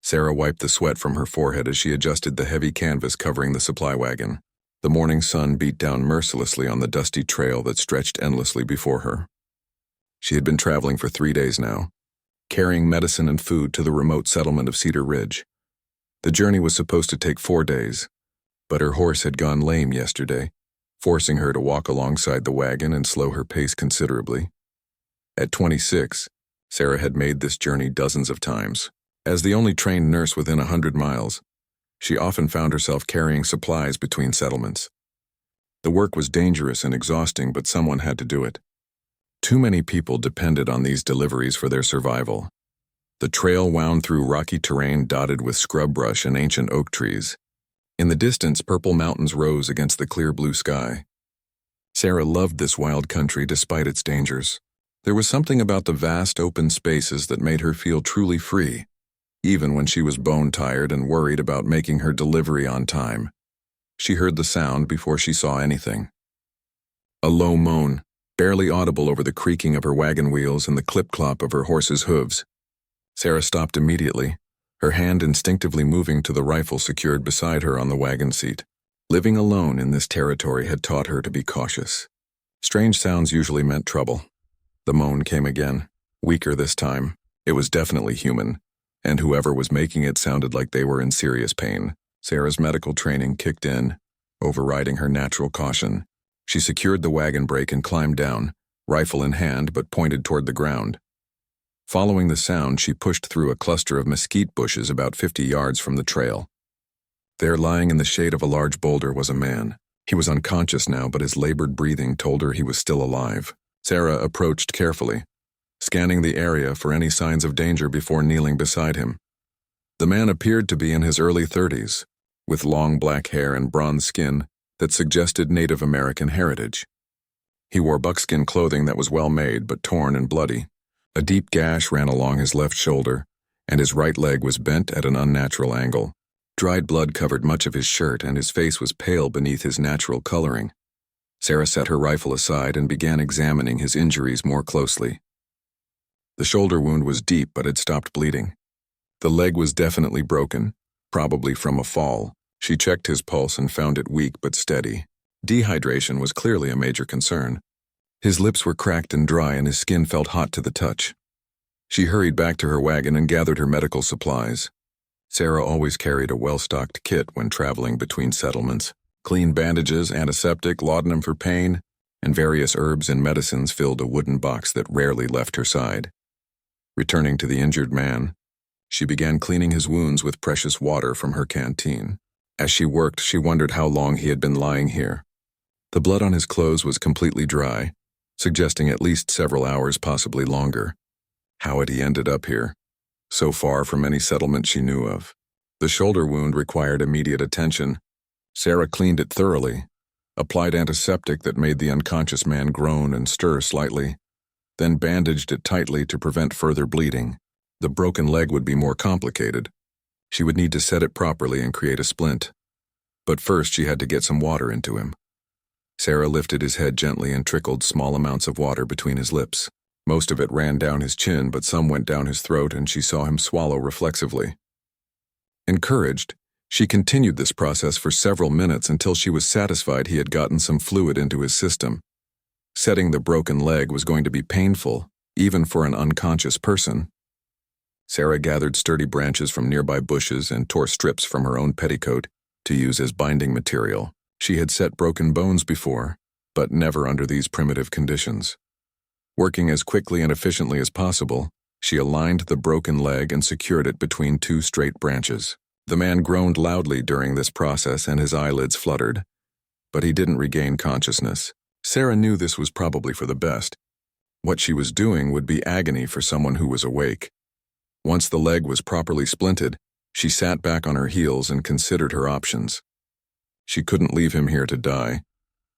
Sarah wiped the sweat from her forehead as she adjusted the heavy canvas covering the supply wagon. The morning sun beat down mercilessly on the dusty trail that stretched endlessly before her. She had been traveling for 3 days now, carrying medicine and food to the remote settlement of Cedar Ridge. The journey was supposed to take 4 days, but her horse had gone lame yesterday, forcing her to walk alongside the wagon and slow her pace considerably. At 26, Sarah had made this journey dozens of times. As the only trained nurse within 100 miles, she often found herself carrying supplies between settlements. The work was dangerous and exhausting, but someone had to do it. Too many people depended on these deliveries for their survival. The trail wound through rocky terrain dotted with scrub brush and ancient oak trees. In the distance, purple mountains rose against the clear blue sky. Sarah loved this wild country despite its dangers. There was something about the vast open spaces that made her feel truly free, even when she was bone-tired and worried about making her delivery on time. She heard the sound before she saw anything. A low moan, barely audible over the creaking of her wagon wheels and the clip-clop of her horse's hooves. Sarah stopped immediately, her hand instinctively moving to the rifle secured beside her on the wagon seat. Living alone in this territory had taught her to be cautious. Strange sounds usually meant trouble. The moan came again, weaker this time. It was definitely human, and whoever was making it sounded like they were in serious pain. Sarah's medical training kicked in, overriding her natural caution. She secured the wagon brake and climbed down, rifle in hand but pointed toward the ground. Following the sound, she pushed through a cluster of mesquite bushes about 50 yards from the trail. There, lying in the shade of a large boulder, was a man. He was unconscious now, but his labored breathing told her he was still alive. Sarah approached carefully, scanning the area for any signs of danger before kneeling beside him. The man appeared to be in his early 30s, with long black hair and bronze skin that suggested Native American heritage. He wore buckskin clothing that was well made but torn and bloody. A deep gash ran along his left shoulder, and his right leg was bent at an unnatural angle. Dried blood covered much of his shirt, and his face was pale beneath his natural coloring. Sarah set her rifle aside and began examining his injuries more closely. The shoulder wound was deep but had stopped bleeding. The leg was definitely broken, probably from a fall. She checked his pulse and found it weak but steady. Dehydration was clearly a major concern. His lips were cracked and dry, and his skin felt hot to the touch. She hurried back to her wagon and gathered her medical supplies. Sarah always carried a well-stocked kit when traveling between settlements. Clean bandages, antiseptic, laudanum for pain, and various herbs and medicines filled a wooden box that rarely left her side. Returning to the injured man, she began cleaning his wounds with precious water from her canteen. As she worked, she wondered how long he had been lying here. The blood on his clothes was completely dry, suggesting at least several hours, possibly longer. How had he ended up here, so far from any settlement she knew of? The shoulder wound required immediate attention. Sarah cleaned it thoroughly, applied antiseptic that made the unconscious man groan and stir slightly, then bandaged it tightly to prevent further bleeding. The broken leg would be more complicated. She would need to set it properly and create a splint. But first she had to get some water into him. Sarah lifted his head gently and trickled small amounts of water between his lips. Most of it ran down his chin, but some went down his throat, and she saw him swallow reflexively. Encouraged, she continued this process for several minutes until she was satisfied he had gotten some fluid into his system. Setting the broken leg was going to be painful, even for an unconscious person. Sarah gathered sturdy branches from nearby bushes and tore strips from her own petticoat to use as binding material. She had set broken bones before, but never under these primitive conditions. Working as quickly and efficiently as possible, she aligned the broken leg and secured it between 2 straight branches. The man groaned loudly during this process and his eyelids fluttered, but he didn't regain consciousness. Sarah knew this was probably for the best. What she was doing would be agony for someone who was awake. Once the leg was properly splinted, she sat back on her heels and considered her options. She couldn't leave him here to die,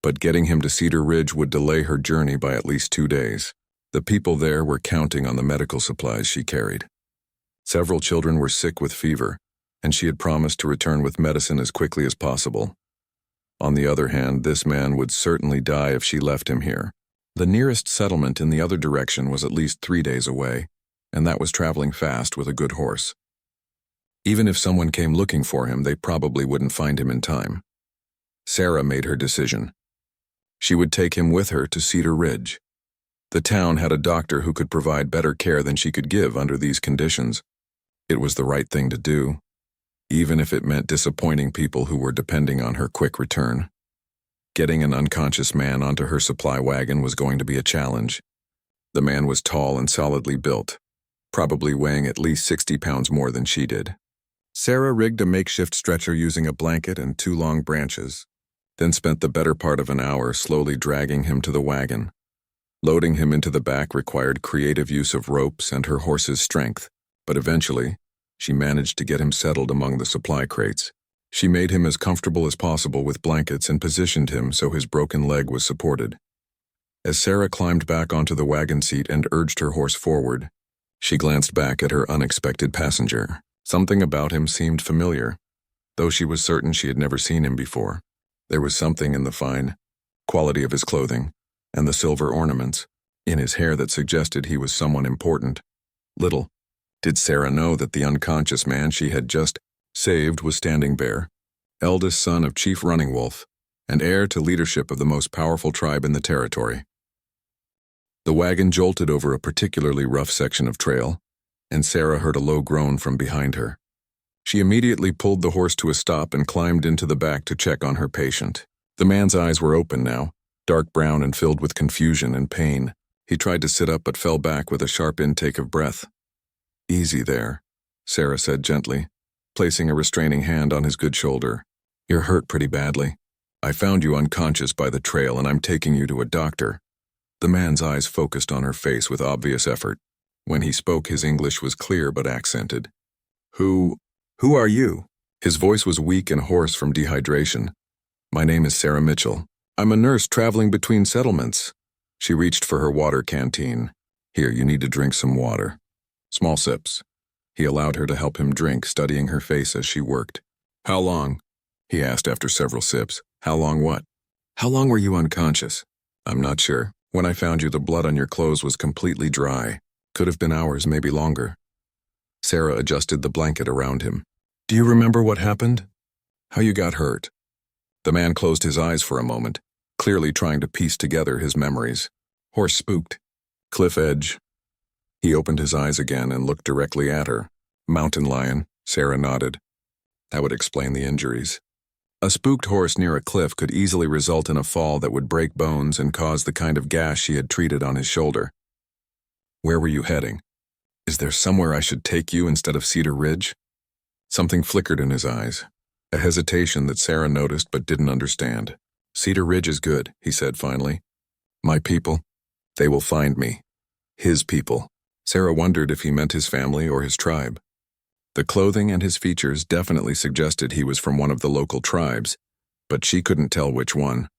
but getting him to Cedar Ridge would delay her journey by at least 2 days. The people there were counting on the medical supplies she carried. Several children were sick with fever, and she had promised to return with medicine as quickly as possible. On the other hand, this man would certainly die if she left him here. The nearest settlement in the other direction was at least 3 days away, and that was traveling fast with a good horse. Even if someone came looking for him, they probably wouldn't find him in time. Sarah made her decision. She would take him with her to Cedar Ridge. The town had a doctor who could provide better care than she could give under these conditions. It was the right thing to do, even if it meant disappointing people who were depending on her quick return. Getting an unconscious man onto her supply wagon was going to be a challenge. The man was tall and solidly built, probably weighing at least 60 pounds more than she did. Sarah rigged a makeshift stretcher using a blanket and 2 long branches, then spent the better part of an hour slowly dragging him to the wagon. Loading him into the back required creative use of ropes and her horse's strength, but eventually, she managed to get him settled among the supply crates. She made him as comfortable as possible with blankets and positioned him so his broken leg was supported. As Sarah climbed back onto the wagon seat and urged her horse forward, she glanced back at her unexpected passenger. Something about him seemed familiar, though she was certain she had never seen him before. There was something in the fine quality of his clothing and the silver ornaments in his hair that suggested he was someone important. Little did Sarah know that the unconscious man she had just saved was Standing Bear, eldest son of Chief Running Wolf, and heir to leadership of the most powerful tribe in the territory. The wagon jolted over a particularly rough section of trail, and Sarah heard a low groan from behind her. She immediately pulled the horse to a stop and climbed into the back to check on her patient. The man's eyes were open now, dark brown and filled with confusion and pain. He tried to sit up but fell back with a sharp intake of breath. "Easy there," Sarah said gently, placing a restraining hand on his good shoulder. "You're hurt pretty badly. I found you unconscious by the trail and I'm taking you to a doctor." The man's eyes focused on her face with obvious effort. When he spoke, his English was clear but accented. Who are you?" His voice was weak and hoarse from dehydration. "My name is Sarah Mitchell. I'm a nurse traveling between settlements." She reached for her water canteen. "Here, you need to drink some water. Small sips." He allowed her to help him drink, studying her face as she worked. "How long?" he asked after several sips. "How long what?" "How long were you unconscious?" "I'm not sure. When I found you, the blood on your clothes was completely dry. Could have been hours, maybe longer." Sarah adjusted the blanket around him. "Do you remember what happened? How you got hurt?" The man closed his eyes for a moment, clearly trying to piece together his memories. "Horse spooked. Cliff edge." He opened his eyes again and looked directly at her. "Mountain lion," Sarah nodded. That would explain the injuries. A spooked horse near a cliff could easily result in a fall that would break bones and cause the kind of gash she had treated on his shoulder. "Where were you heading? Is there somewhere I should take you instead of Cedar Ridge?" Something flickered in his eyes, a hesitation that Sarah noticed but didn't understand. "Cedar Ridge is good," he said finally. "My people, they will find me." His people. Sarah wondered if he meant his family or his tribe. The clothing and his features definitely suggested he was from one of the local tribes, but she couldn't tell which one.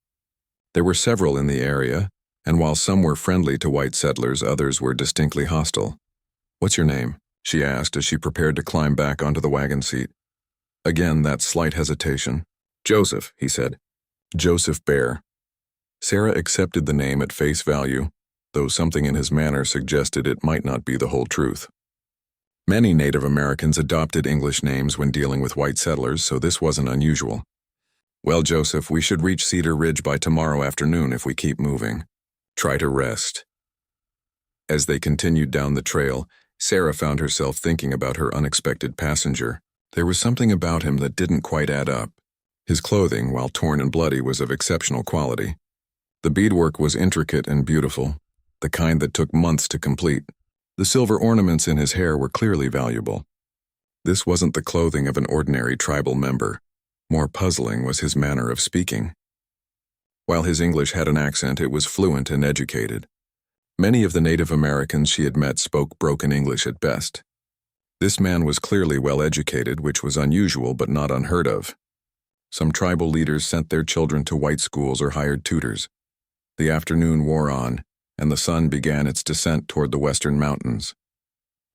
There were several in the area, and while some were friendly to white settlers, others were distinctly hostile. "What's your name?" she asked as she prepared to climb back onto the wagon seat. Again, that slight hesitation. "Joseph," he said. "Joseph Bear." Sarah accepted the name at face value, though something in his manner suggested it might not be the whole truth. Many Native Americans adopted English names when dealing with white settlers, so this wasn't unusual. "Well, Joseph, we should reach Cedar Ridge by tomorrow afternoon if we keep moving. Try to rest." As they continued down the trail, Sarah found herself thinking about her unexpected passenger. There was something about him that didn't quite add up. His clothing, while torn and bloody, was of exceptional quality. The beadwork was intricate and beautiful, the kind that took months to complete. The silver ornaments in his hair were clearly valuable. This wasn't the clothing of an ordinary tribal member. More puzzling was his manner of speaking. While his English had an accent, it was fluent and educated. Many of the Native Americans she had met spoke broken English at best. This man was clearly well educated, which was unusual but not unheard of. Some tribal leaders sent their children to white schools or hired tutors. The afternoon wore on, and the sun began its descent toward the western mountains.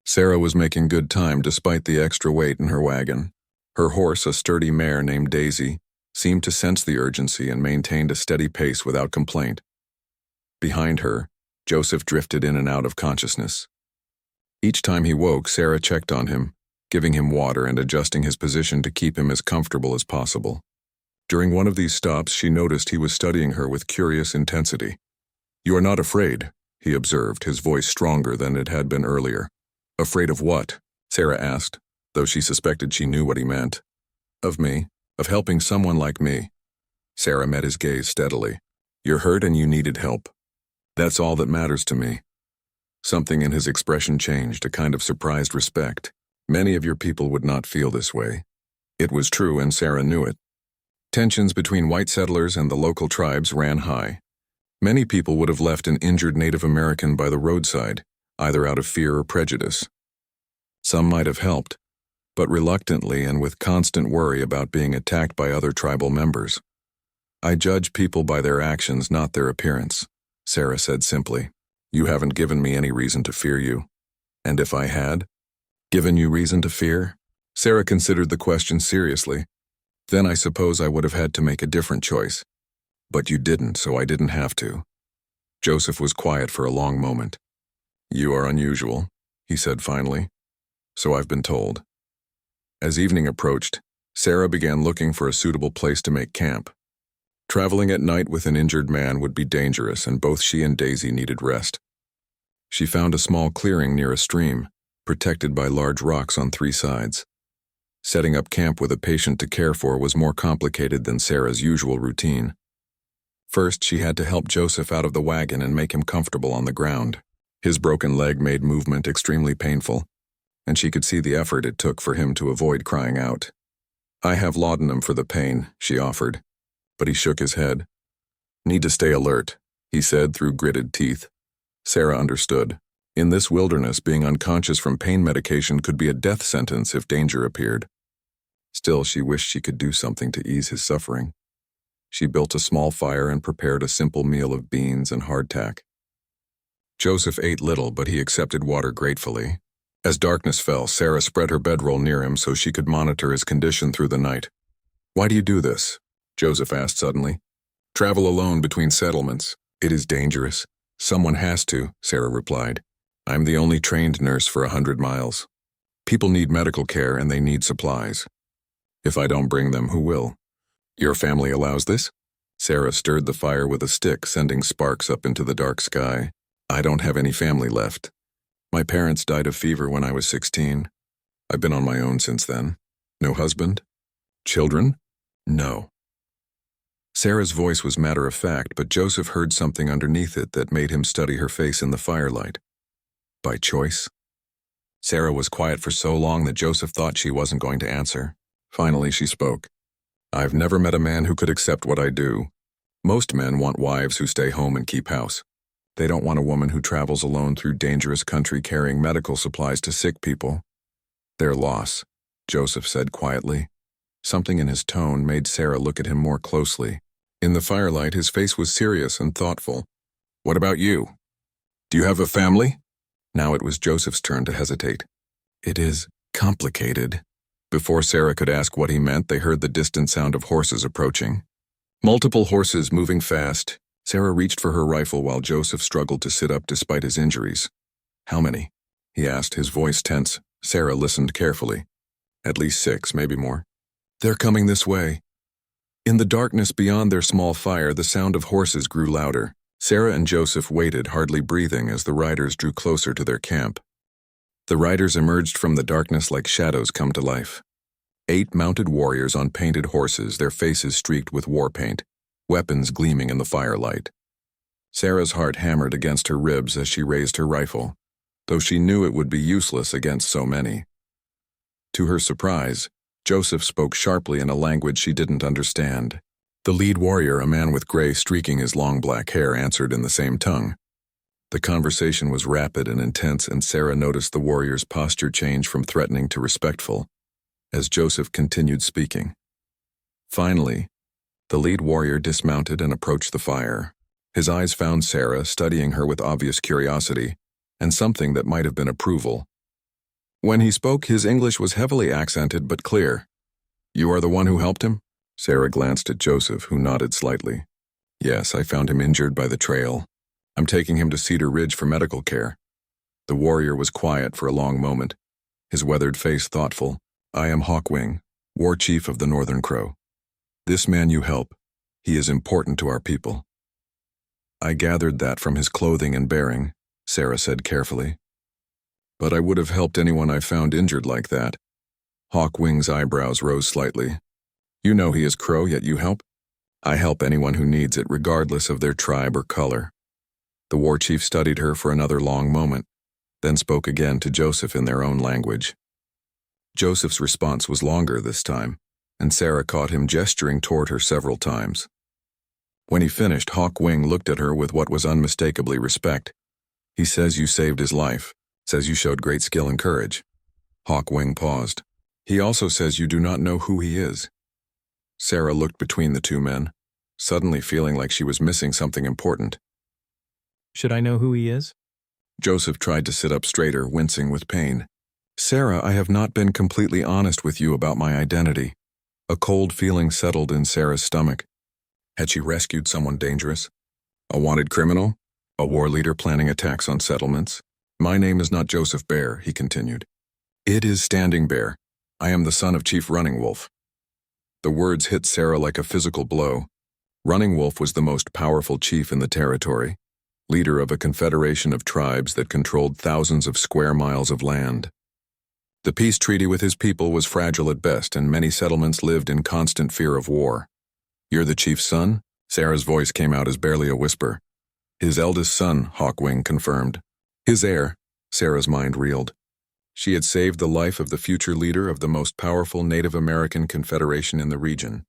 Sarah was making good time despite the extra weight in her wagon. Her horse, a sturdy mare named Daisy, seemed to sense the urgency and maintained a steady pace without complaint. Behind her, Joseph drifted in and out of consciousness. Each time he woke, Sarah checked on him, giving him water and adjusting his position to keep him as comfortable as possible. During one of these stops, she noticed he was studying her with curious intensity. "You are not afraid," he observed, his voice stronger than it had been earlier. "Afraid of what?" Sarah asked, though she suspected she knew what he meant. "Of me, of helping someone like me." Sarah met his gaze steadily. "You're hurt and you needed help. That's all that matters to me." Something in his expression changed, a kind of surprised respect. Many of your people would not feel this way. It was true, and Sarah knew it. Tensions between white settlers and the local tribes ran high. Many people would have left an injured Native American by the roadside, either out of fear or prejudice. Some might have helped, but reluctantly and with constant worry about being attacked by other tribal members. "I judge people by their actions, not their appearance," Sarah said simply. "You haven't given me any reason to fear you. And if I had given you reason to fear?" Sarah considered the question seriously. "Then I suppose I would have had to make a different choice. But you didn't, so I didn't have to." Joseph was quiet for a long moment. "You are unusual," he said finally. "So I've been told." As evening approached, Sarah began looking for a suitable place to make camp. Traveling at night with an injured man would be dangerous, and both she and Daisy needed rest. She found a small clearing near a stream, protected by large rocks on 3 sides. Setting up camp with a patient to care for was more complicated than Sarah's usual routine. First, she had to help Joseph out of the wagon and make him comfortable on the ground. His broken leg made movement extremely painful, and she could see the effort it took for him to avoid crying out. "I have laudanum for the pain," she offered, but he shook his head. "Need to stay alert," he said through gritted teeth. Sarah understood. In this wilderness, being unconscious from pain medication could be a death sentence if danger appeared. Still, she wished she could do something to ease his suffering. She built a small fire and prepared a simple meal of beans and hardtack. Joseph ate little, but he accepted water gratefully. As darkness fell, Sarah spread her bedroll near him so she could monitor his condition through the night. "Why do you do this?" Joseph asked suddenly. "Travel alone between settlements. It is dangerous." "Someone has to," Sarah replied. "I'm the only trained nurse for 100 miles. People need medical care and they need supplies. If I don't bring them, who will?" "Your family allows this?" Sarah stirred the fire with a stick, sending sparks up into the dark sky. "I don't have any family left. My parents died of fever when I was 16. I've been on my own since then." "No husband? Children?" "No." Sarah's voice was matter-of-fact, but Joseph heard something underneath it that made him study her face in the firelight. "By choice?" Sarah was quiet for so long that Joseph thought she wasn't going to answer. Finally, she spoke. "I've never met a man who could accept what I do. Most men want wives who stay home and keep house. They don't want a woman who travels alone through dangerous country carrying medical supplies to sick people." "Their loss," Joseph said quietly. Something in his tone made Sarah look at him more closely. In the firelight, his face was serious and thoughtful. "What about you? Do you have a family?" Now it was Joseph's turn to hesitate. "It is complicated." Before Sarah could ask what he meant, they heard the distant sound of horses approaching. Multiple horses moving fast. Sarah reached for her rifle while Joseph struggled to sit up despite his injuries. "How many?" he asked, his voice tense. Sarah listened carefully. "At least 6, maybe more." "They're coming this way." In the darkness beyond their small fire, the sound of horses grew louder. Sarah and Joseph waited, hardly breathing, as the riders drew closer to their camp. The riders emerged from the darkness like shadows come to life. 8 mounted warriors on painted horses, their faces streaked with war paint, weapons gleaming in the firelight. Sarah's heart hammered against her ribs as she raised her rifle, though she knew it would be useless against so many. To her surprise, Joseph spoke sharply in a language she didn't understand. The lead warrior, a man with gray streaking his long black hair, answered in the same tongue. The conversation was rapid and intense, and Sarah noticed the warrior's posture change from threatening to respectful as Joseph continued speaking. Finally, the lead warrior dismounted and approached the fire. His eyes found Sarah, studying her with obvious curiosity, and something that might have been approval. When he spoke, his English was heavily accented but clear. "You are the one who helped him?" Sarah glanced at Joseph, who nodded slightly. "Yes, I found him injured by the trail. I'm taking him to Cedar Ridge for medical care." The warrior was quiet for a long moment. his weathered face thoughtful. "I am Hawkwing, war chief of the Northern Crow. This man you help, he is important to our people." "I gathered that from his clothing and bearing," Sarah said carefully. "But I would have helped anyone I found injured like that." Hawkwing's eyebrows rose slightly. "You know he is Crow, yet you help?" "I help anyone who needs it, regardless of their tribe or color." The war chief studied her for another long moment, then spoke again to Joseph in their own language. Joseph's response was longer this time, and Sarah caught him gesturing toward her several times. When he finished, Hawkwing looked at her with what was unmistakably respect. "He says you saved his life, says you showed great skill and courage." Hawkwing paused. "He also says you do not know who he is." Sarah looked between the two men, suddenly feeling like she was missing something important. "Should I know who he is?" Joseph tried to sit up straighter, wincing with pain. "Sarah, I have not been completely honest with you about my identity." A cold feeling settled in Sarah's stomach. Had she rescued someone dangerous? A wanted criminal? A war leader planning attacks on settlements? "My name is not Joseph Bear," he continued. "It is Standing Bear. I am the son of Chief Running Wolf." The words hit Sarah like a physical blow. Running Wolf was the most powerful chief in the territory, leader of a confederation of tribes that controlled thousands of square miles of land. The peace treaty with his people was fragile at best, and many settlements lived in constant fear of war. "You're the chief's son?" Sarah's voice came out as barely a whisper. "His eldest son," Hawkwing confirmed. "His heir," Sarah's mind reeled. She had saved the life of the future leader of the most powerful Native American confederation in the region.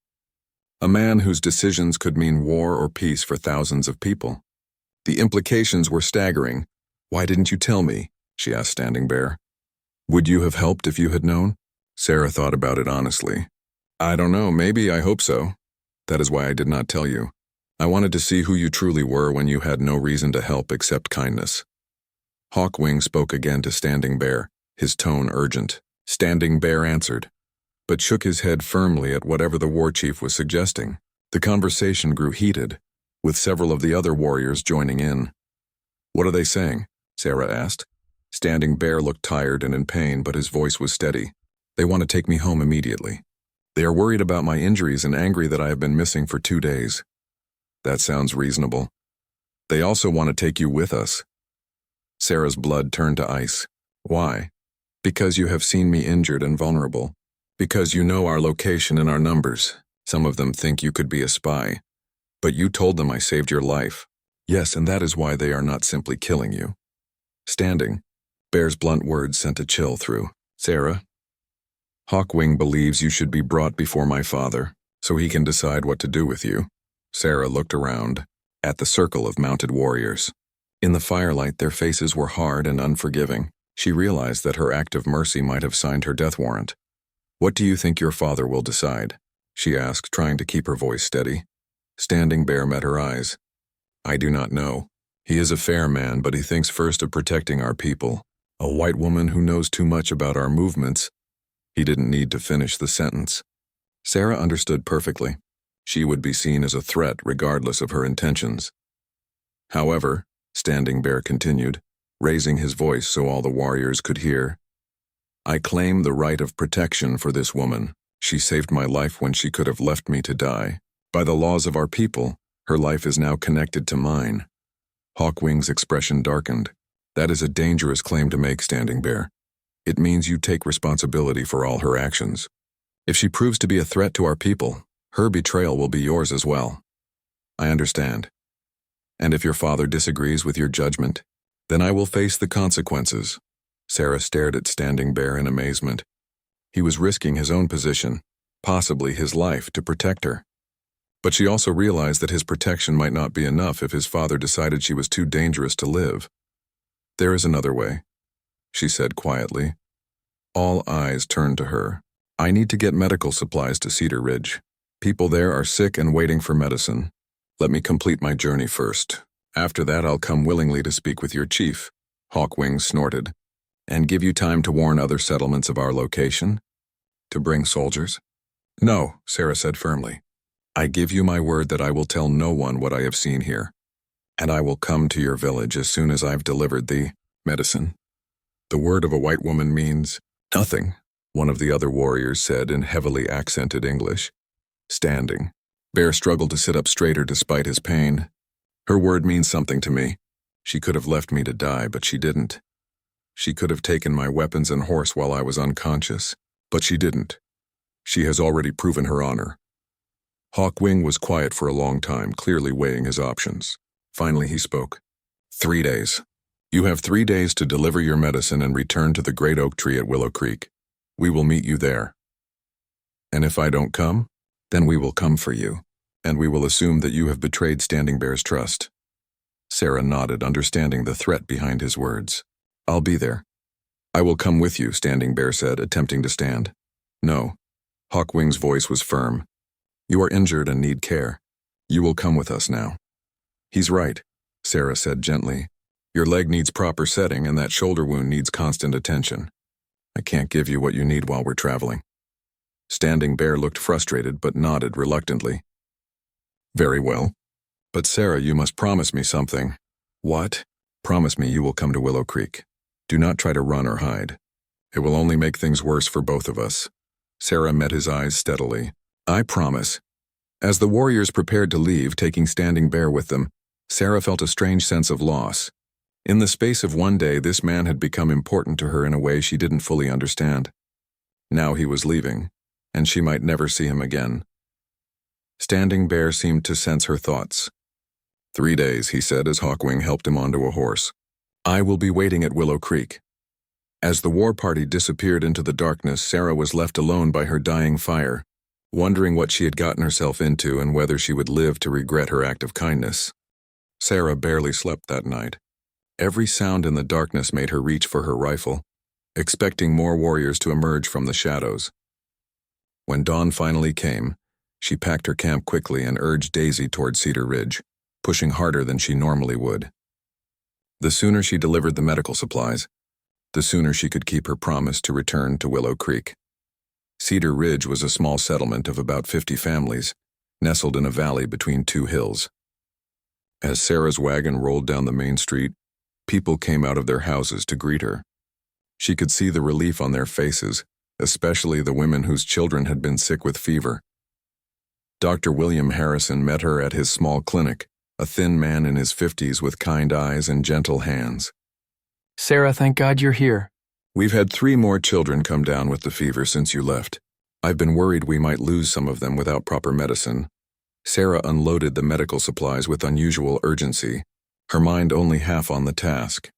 A man whose decisions could mean war or peace for thousands of people. The implications were staggering. "Why didn't you tell me?" she asked Standing Bear. "Would you have helped if you had known?" Sarah thought about it honestly. "I don't know, maybe, I hope so. That is why I did not tell you. I wanted to see who you truly were when you had no reason to help except kindness." Hawkwing spoke again to Standing Bear, his tone urgent. Standing Bear answered, but shook his head firmly at whatever the war chief was suggesting. The conversation grew heated, with several of the other warriors joining in. "What are they saying?" Sarah asked. Standing Bear looked tired and in pain, but his voice was steady. "They want to take me home immediately. They are worried about my injuries and angry that I have been missing for 2 days." "That sounds reasonable. They also want to take you with us." Sarah's blood turned to ice. "Why?" "Because you have seen me injured and vulnerable. Because you know our location and our numbers. Some of them think you could be a spy. But you told them I saved your life." "Yes, and that is why they are not simply killing you." Standing Bear's blunt words sent a chill through Sarah. "Hawkwing believes you should be brought before my father, so he can decide what to do with you." Sarah looked around, at the circle of mounted warriors. In the firelight, their faces were hard and unforgiving. She realized that her act of mercy might have signed her death warrant. "What do you think your father will decide?" she asked, trying to keep her voice steady. Standing Bear met her eyes. "I do not know. He is a fair man, but he thinks first of protecting our people. A white woman who knows too much about our movements." He didn't need to finish the sentence. Sarah understood perfectly. She would be seen as a threat regardless of her intentions. "However," Standing Bear continued, raising his voice so all the warriors could hear, "I claim the right of protection for this woman. She saved my life when she could have left me to die. By the laws of our people, her life is now connected to mine." Hawkwing's expression darkened. "That is a dangerous claim to make, Standing Bear. It means you take responsibility for all her actions. If she proves to be a threat to our people, her betrayal will be yours as well." "I understand. And if your father disagrees with your judgment, then I will face the consequences." Sarah stared at Standing Bear in amazement. He was risking his own position, possibly his life, to protect her. But she also realized that his protection might not be enough if his father decided she was too dangerous to live. "There is another way," she said quietly. All eyes turned to her. "I need to get medical supplies to Cedar Ridge. People there are sick and waiting for medicine. Let me complete my journey first. After that, I'll come willingly to speak with your chief," Hawkwing snorted. "And give you time to warn other settlements of our location? To bring soldiers?" "No," Sarah said firmly. "I give you my word that I will tell no one what I have seen here. And I will come to your village as soon as I've delivered the medicine." The word of a white woman means Nothing, one of the other warriors said in heavily accented English. Standing. Bear struggled to sit up straighter despite his pain. Her word means something to me. She could have left me to die, but she didn't. She could have taken my weapons and horse while I was unconscious, but she didn't. She has already proven her honor. Hawkwing was quiet for a long time, clearly weighing his options. Finally, he spoke. 3 days. You have 3 days to deliver your medicine and return to the great oak tree at Willow Creek. We will meet you there. And if I don't come, then we will come for you, and we will assume that you have betrayed Standing Bear's trust. Sarah nodded, understanding the threat behind his words. I'll be there. I will come with you, Standing Bear said, attempting to stand. No. Hawkwing's voice was firm. You are injured and need care. You will come with us now. He's right, Sarah said gently. Your leg needs proper setting and that shoulder wound needs constant attention. I can't give you what you need while we're traveling. Standing Bear looked frustrated but nodded reluctantly. Very well. But Sarah, you must promise me something. What? Promise me you will come to Willow Creek. Do not try to run or hide. It will only make things worse for both of us. Sarah met his eyes steadily. I promise. As the warriors prepared to leave, taking Standing Bear with them, Sarah felt a strange sense of loss. In the space of 1 day, this man had become important to her in a way she didn't fully understand. Now he was leaving, and she might never see him again. Standing Bear seemed to sense her thoughts. 3 days, he said as Hawkwing helped him onto a horse. I will be waiting at Willow Creek. As the war party disappeared into the darkness, Sarah was left alone by her dying fire, wondering what she had gotten herself into and whether she would live to regret her act of kindness. Sarah barely slept that night. Every sound in the darkness made her reach for her rifle, expecting more warriors to emerge from the shadows. When dawn finally came, she packed her camp quickly and urged Daisy toward Cedar Ridge, pushing harder than she normally would. The sooner she delivered the medical supplies, the sooner she could keep her promise to return to Willow Creek. Cedar Ridge was a small settlement of about 50 families, nestled in a valley between 2 hills. As Sarah's wagon rolled down the main street, people came out of their houses to greet her. She could see the relief on their faces, especially the women whose children had been sick with fever. Dr. William Harrison met her at his small clinic, a thin man in his 50s with kind eyes and gentle hands. Sarah, thank God you're here. We've had 3 more children come down with the fever since you left. I've been worried we might lose some of them without proper medicine. Sarah unloaded the medical supplies with unusual urgency, her mind only half on the task.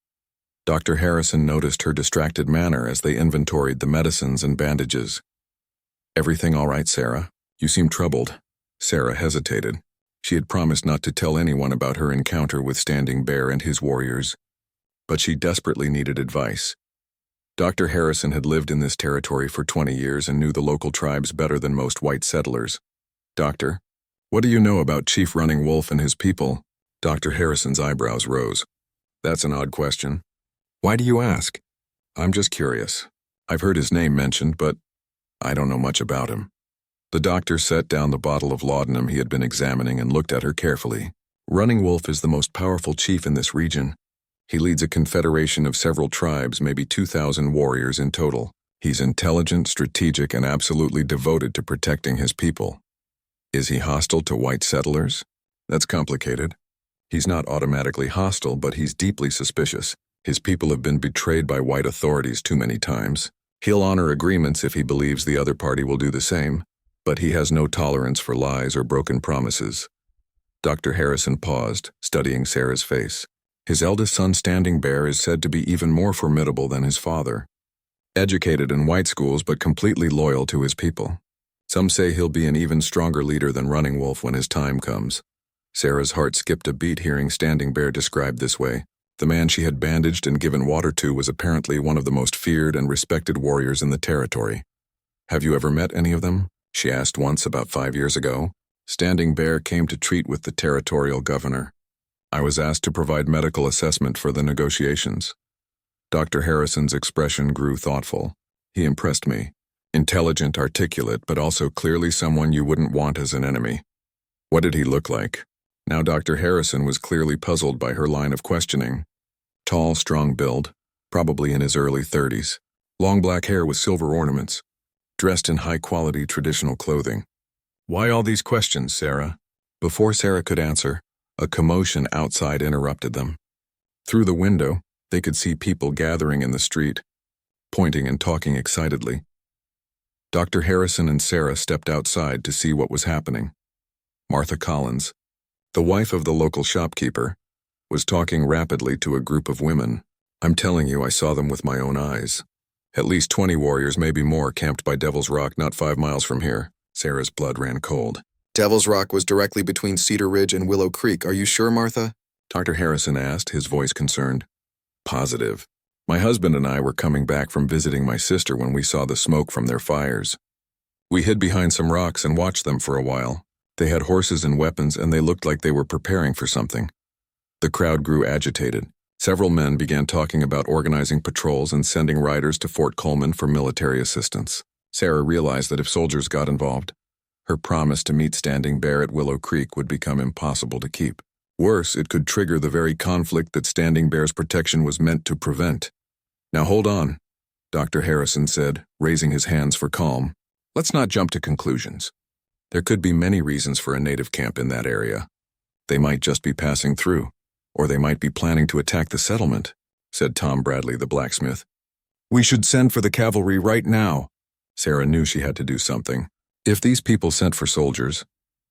Dr. Harrison noticed her distracted manner as they inventoried the medicines and bandages. Everything all right, Sarah? You seem troubled. Sarah hesitated. She had promised not to tell anyone about her encounter with Standing Bear and his warriors, but she desperately needed advice. Dr. Harrison had lived in this territory for 20 years and knew the local tribes better than most white settlers. Doctor, what do you know about Chief Running Wolf and his people? Dr. Harrison's eyebrows rose. That's an odd question. Why do you ask? I'm just curious. I've heard his name mentioned, but I don't know much about him. The doctor set down the bottle of laudanum he had been examining and looked at her carefully. Running Wolf is the most powerful chief in this region. He leads a confederation of several tribes, maybe 2,000 warriors in total. He's intelligent, strategic, and absolutely devoted to protecting his people. Is he hostile to white settlers? That's complicated. He's not automatically hostile, but he's deeply suspicious. His people have been betrayed by white authorities too many times. He'll honor agreements if he believes the other party will do the same, but he has no tolerance for lies or broken promises. Dr. Harrison paused, studying Sarah's face. His eldest son, Standing Bear, is said to be even more formidable than his father. Educated in white schools, but completely loyal to his people. Some say he'll be an even stronger leader than Running Wolf when his time comes. Sarah's heart skipped a beat hearing Standing Bear described this way. The man she had bandaged and given water to was apparently one of the most feared and respected warriors in the territory. Have you ever met any of them? She asked once about 5 years ago. Standing Bear came to treat with the territorial governor. I was asked to provide medical assessment for the negotiations. Dr. Harrison's expression grew thoughtful. He impressed me. Intelligent, articulate, but also clearly someone you wouldn't want as an enemy. What did he look like? Now Dr. Harrison was clearly puzzled by her line of questioning. Tall, strong build, probably in his early 30s. long black hair with silver ornaments, dressed in high-quality traditional clothing. "Why all these questions, Sarah?" Before Sarah could answer, a commotion outside interrupted them. Through the window, they could see people gathering in the street, pointing and talking excitedly. Dr. Harrison and Sarah stepped outside to see what was happening. Martha Collins, the wife of the local shopkeeper, was talking rapidly to a group of women. "I'm telling you, I saw them with my own eyes. At least 20 warriors, maybe more, camped by Devil's Rock not 5 miles from here." Sarah's blood ran cold. Devil's Rock was directly between Cedar Ridge and Willow Creek. Are you sure, Martha? Dr. Harrison asked, his voice concerned. "Positive. My husband and I were coming back from visiting my sister when we saw the smoke from their fires. We hid behind some rocks and watched them for a while. They had horses and weapons, and they looked like they were preparing for something." The crowd grew agitated. Several men began talking about organizing patrols and sending riders to Fort Coleman for military assistance. Sarah realized that if soldiers got involved, her promise to meet Standing Bear at Willow Creek would become impossible to keep. Worse, it could trigger the very conflict that Standing Bear's protection was meant to prevent. "Now hold on," Dr. Harrison said, raising his hands for calm. "Let's not jump to conclusions. There could be many reasons for a native camp in that area. They might just be passing through, or they might be planning to attack the settlement," said Tom Bradley, the blacksmith. "We should send for the cavalry right now." Sarah knew she had to do something. If these people sent for soldiers,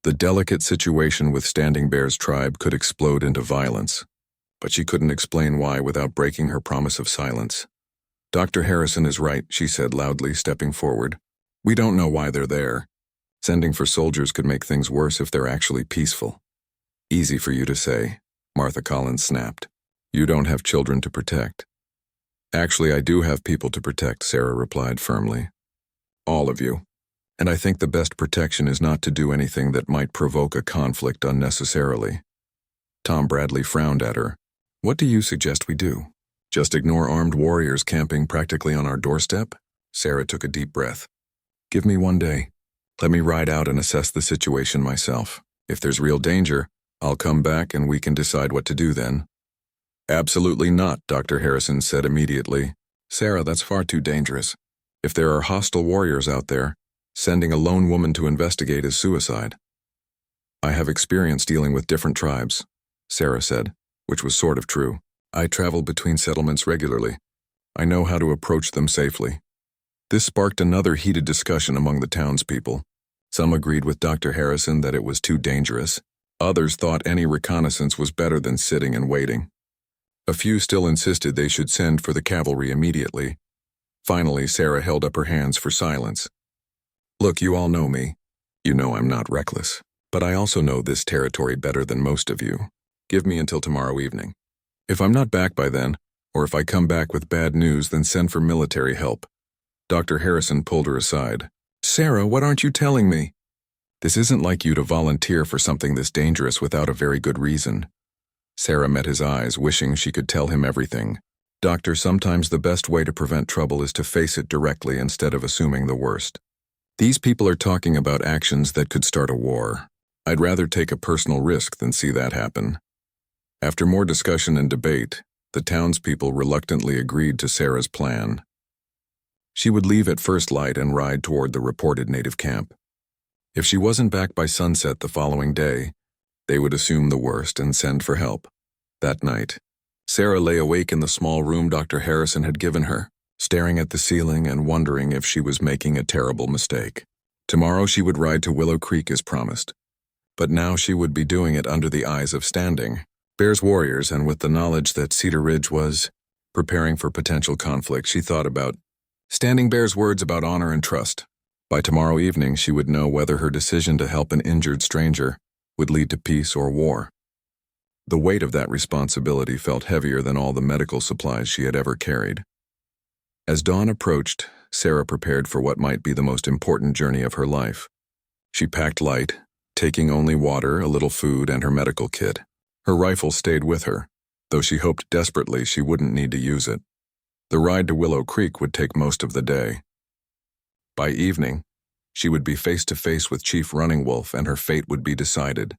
the delicate situation with Standing Bear's tribe could explode into violence. But she couldn't explain why without breaking her promise of silence. "Dr. Harrison is right," she said loudly, stepping forward. "We don't know why they're there. Sending for soldiers could make things worse if they're actually peaceful." "Easy for you to say," Martha Collins snapped. "You don't have children to protect." "Actually, I do have people to protect," Sarah replied firmly. "All of you. And I think the best protection is not to do anything that might provoke a conflict unnecessarily." Tom Bradley frowned at her. "What do you suggest we do? Just ignore armed warriors camping practically on our doorstep?" Sarah took a deep breath. "Give me 1 day. Let me ride out and assess the situation myself. If there's real danger, I'll come back and we can decide what to do then." "Absolutely not," Dr. Harrison said immediately. "Sarah, that's far too dangerous. If there are hostile warriors out there, sending a lone woman to investigate is suicide." "I have experience dealing with different tribes," Sarah said, which was sort of true. "I travel between settlements regularly. I know how to approach them safely." This sparked another heated discussion among the townspeople. Some agreed with Dr. Harrison that it was too dangerous. Others thought any reconnaissance was better than sitting and waiting. A few still insisted they should send for the cavalry immediately. Finally, Sarah held up her hands for silence. "Look, you all know me. You know I'm not reckless. But I also know this territory better than most of you. Give me until tomorrow evening. If I'm not back by then, or if I come back with bad news, then send for military help." Dr. Harrison pulled her aside. "Sarah, what aren't you telling me? This isn't like you to volunteer for something this dangerous without a very good reason." Sarah met his eyes, wishing she could tell him everything. "Doctor, sometimes the best way to prevent trouble is to face it directly instead of assuming the worst. These people are talking about actions that could start a war. I'd rather take a personal risk than see that happen." After more discussion and debate, the townspeople reluctantly agreed to Sarah's plan. She would leave at first light and ride toward the reported native camp. If she wasn't back by sunset the following day, they would assume the worst and send for help. That night, Sarah lay awake in the small room Dr. Harrison had given her, staring at the ceiling and wondering if she was making a terrible mistake. Tomorrow she would ride to Willow Creek as promised. But now she would be doing it under the eyes of Standing Bear's warriors, and with the knowledge that Cedar Ridge was preparing for potential conflict, she thought about Standing Bear's words about honor and trust. By tomorrow evening, she would know whether her decision to help an injured stranger would lead to peace or war. The weight of that responsibility felt heavier than all the medical supplies she had ever carried. As dawn approached, Sarah prepared for what might be the most important journey of her life. She packed light, taking only water, a little food, and her medical kit. Her rifle stayed with her, though she hoped desperately she wouldn't need to use it. The ride to Willow Creek would take most of the day. By evening, she would be face to face with Chief Running Wolf, and her fate would be decided.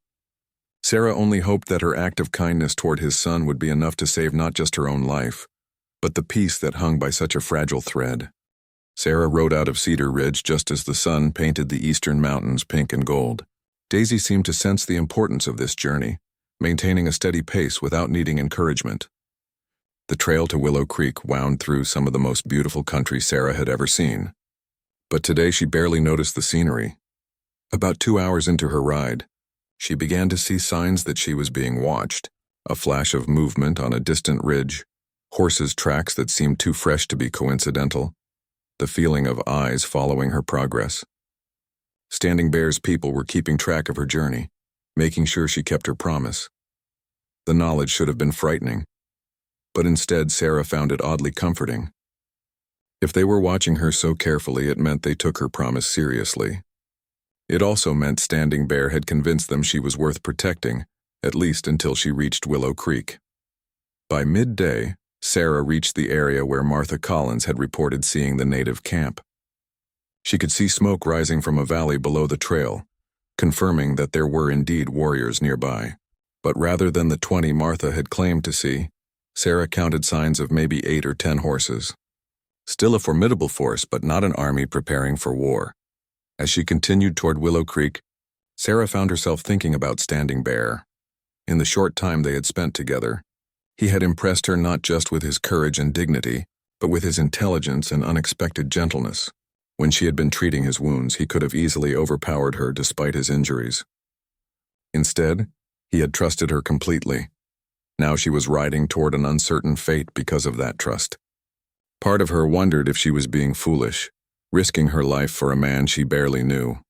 Sarah only hoped that her act of kindness toward his son would be enough to save not just her own life, but the peace that hung by such a fragile thread. Sarah rode out of Cedar Ridge just as the sun painted the eastern mountains pink and gold. Daisy seemed to sense the importance of this journey, maintaining a steady pace without needing encouragement. The trail to Willow Creek wound through some of the most beautiful country Sarah had ever seen. But today she barely noticed the scenery. About 2 hours into her ride, she began to see signs that she was being watched. A flash of movement on a distant ridge, horses' tracks that seemed too fresh to be coincidental, the feeling of eyes following her progress. Standing Bear's people were keeping track of her journey, making sure she kept her promise. The knowledge should have been frightening, but instead Sarah found it oddly comforting. If they were watching her so carefully, it meant they took her promise seriously. It also meant Standing Bear had convinced them she was worth protecting, at least until she reached Willow Creek. By midday, Sarah reached the area where Martha Collins had reported seeing the native camp. She could see smoke rising from a valley below the trail, confirming that there were indeed warriors nearby. But rather than the 20 Martha had claimed to see, Sarah counted signs of maybe 8 or 10 horses. Still a formidable force, but not an army preparing for war. As she continued toward Willow Creek, Sarah found herself thinking about Standing Bear. In the short time they had spent together, he had impressed her not just with his courage and dignity, but with his intelligence and unexpected gentleness. When she had been treating his wounds, he could have easily overpowered her despite his injuries. Instead, he had trusted her completely. Now she was riding toward an uncertain fate because of that trust. Part of her wondered if she was being foolish, risking her life for a man she barely knew.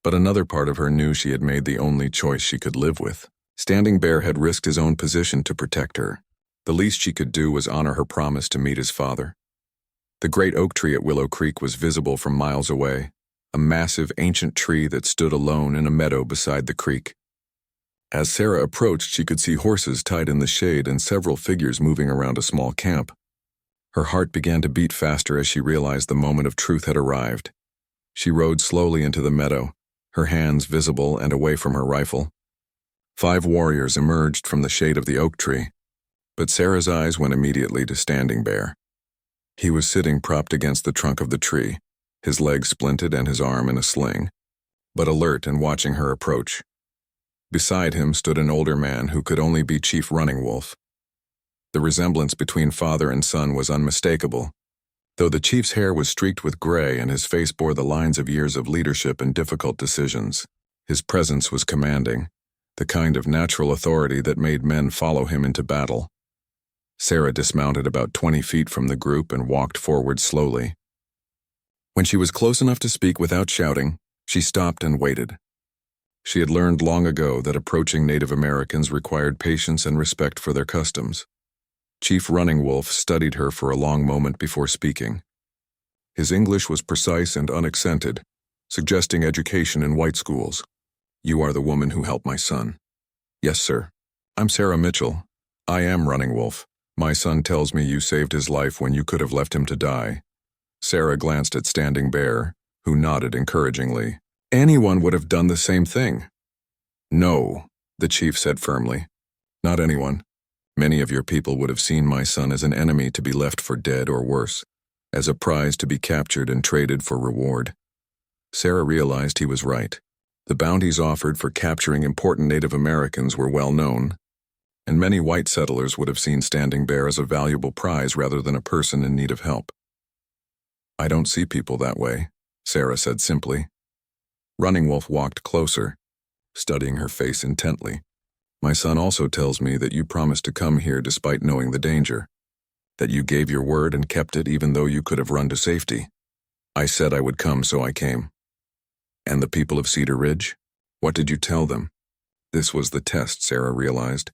But another part of her knew she had made the only choice she could live with. Standing Bear had risked his own position to protect her. The least she could do was honor her promise to meet his father. The great oak tree at Willow Creek was visible from miles away, a massive ancient tree that stood alone in a meadow beside the creek. As Sarah approached, she could see horses tied in the shade and several figures moving around a small camp. Her heart began to beat faster as she realized the moment of truth had arrived. She rode slowly into the meadow, her hands visible and away from her rifle. 5 warriors emerged from the shade of the oak tree, but Sarah's eyes went immediately to Standing Bear. He was sitting propped against the trunk of the tree, his leg splinted and his arm in a sling, but alert and watching her approach. Beside him stood an older man who could only be Chief Running Wolf. The resemblance between father and son was unmistakable, though the chief's hair was streaked with gray and his face bore the lines of years of leadership and difficult decisions. His presence was commanding, the kind of natural authority that made men follow him into battle. Sarah dismounted about 20 feet from the group and walked forward slowly. When she was close enough to speak without shouting, she stopped and waited. She had learned long ago that approaching Native Americans required patience and respect for their customs. Chief Running Wolf studied her for a long moment before speaking. His English was precise and unaccented, suggesting education in white schools. "You are the woman who helped my son." "Yes, sir. I'm Sarah Mitchell. I am Running Wolf. My son tells me you saved his life when you could have left him to die." Sarah glanced at Standing Bear, who nodded encouragingly. "Anyone would have done the same thing." "No," the chief said firmly. "Not anyone. Many of your people would have seen my son as an enemy to be left for dead or worse, as a prize to be captured and traded for reward." Sarah realized he was right. The bounties offered for capturing important Native Americans were well known, and many white settlers would have seen Standing Bear as a valuable prize rather than a person in need of help. "I don't see people that way," Sarah said simply. Running Wolf walked closer, studying her face intently. "My son also tells me that you promised to come here despite knowing the danger, that you gave your word and kept it even though you could have run to safety." "I said I would come, so I came." "And the people of Cedar Ridge? What did you tell them?" This was the test, Sarah realized.